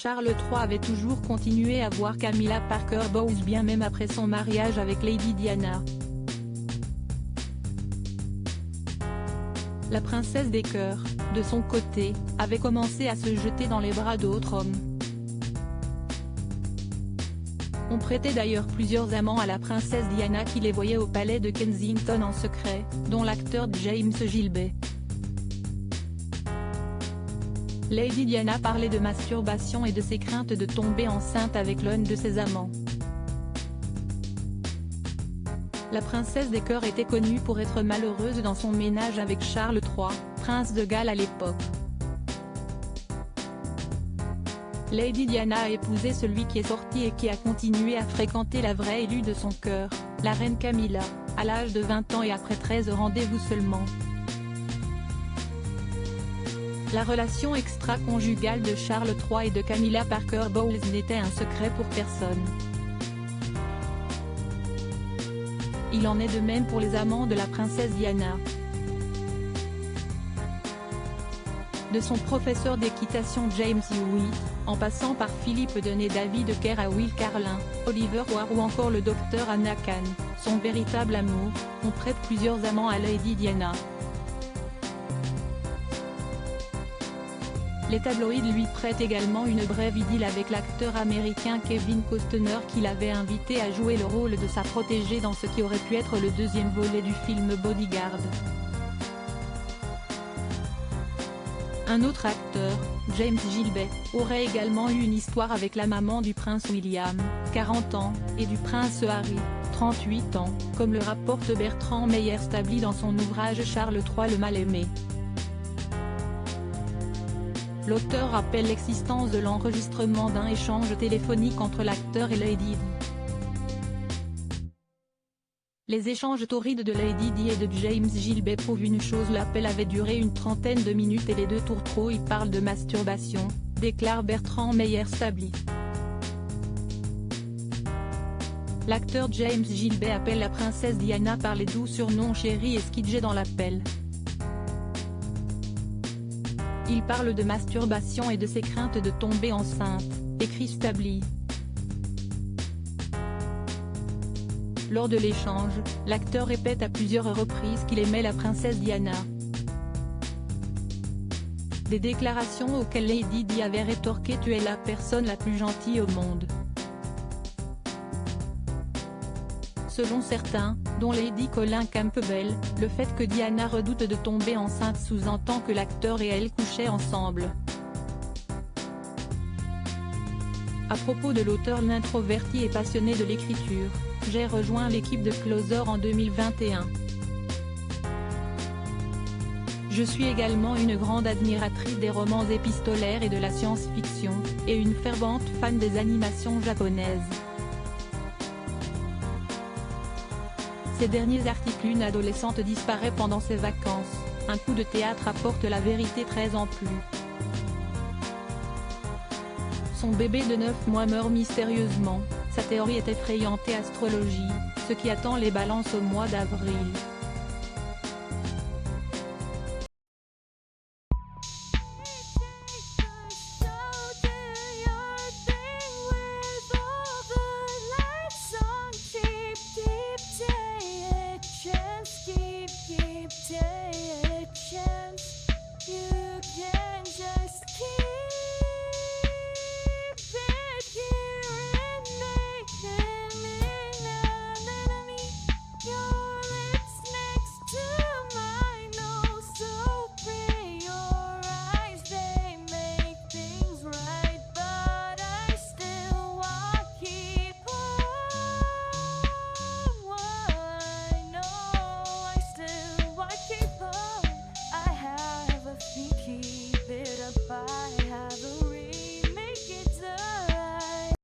Charles III avait toujours continué à voir Camilla Parker Bowles bien même après son mariage avec Lady Diana. La princesse des cœurs, de son côté, avait commencé à se jeter dans les bras d'autres hommes. On prêtait d'ailleurs plusieurs amants à la princesse Diana qui les voyait au palais de Kensington en secret, dont l'acteur James Gilbey. Lady Diana parlait de masturbation et de ses craintes de tomber enceinte avec l'un de ses amants. La princesse des cœurs était connue pour être malheureuse dans son ménage avec Charles III, prince de Galles à l'époque. Lady Diana a épousé celui qui est sorti et qui a continué à fréquenter la vraie élue de son cœur, la reine Camilla, à l'âge de 20 ans et après 13 rendez-vous seulement. La relation extra-conjugale de Charles III et de Camilla Parker Bowles n'était un secret pour personne. Il en est de même pour les amants de la princesse Diana. De son professeur d'équitation James Hewitt, en passant par Philippe Denet, David Kerr à Will Carlin, Oliver Ware ou encore le docteur Anna Khan, son véritable amour, on prête plusieurs amants à Lady Diana. Les tabloïds lui prêtent également une brève idylle avec l'acteur américain Kevin Costner qui l'avait invité à jouer le rôle de sa protégée dans ce qui aurait pu être le deuxième volet du film Bodyguard. Un autre acteur, James Gilbey, aurait également eu une histoire avec la maman du prince William, 40 ans, et du prince Harry, 38 ans, comme le rapporte Bertrand Meyer-Stably dans son ouvrage Charles III le mal-aimé. L'auteur rappelle l'existence de l'enregistrement d'un échange téléphonique entre l'acteur et Lady Di. Les échanges torrides de Lady Di et de James Gilbey prouvent une chose: l'appel avait duré une trentaine de minutes et les deux tours trop y parlent de masturbation, déclare Bertrand Meyer-Stably. L'acteur James Gilbey appelle la princesse Diana par les doux surnoms chérie et Skidget dans l'appel. Il parle de masturbation et de ses craintes de tomber enceinte, écrit Stably. Lors de l'échange, l'acteur répète à plusieurs reprises qu'il aimait la princesse Diana. Des déclarations auxquelles Lady Di avait rétorqué « Tu es la personne la plus gentille au monde ». Selon certains, dont Lady Colin Campbell, le fait que Diana redoute de tomber enceinte sous-entend que l'acteur et elle couchaient ensemble. À propos de l'auteur, l'introverti et passionné de l'écriture, j'ai rejoint l'équipe de Closer en 2021. Je suis également une grande admiratrice des romans épistolaires et de la science-fiction, et une fervente fan des animations japonaises. Ces derniers articles: une adolescente disparaît pendant ses vacances, un coup de théâtre apporte la vérité 13 ans plus. Son bébé de 9 mois meurt mystérieusement, sa théorie est effrayante et astrologie, ce qui attend les balances au mois d'avril.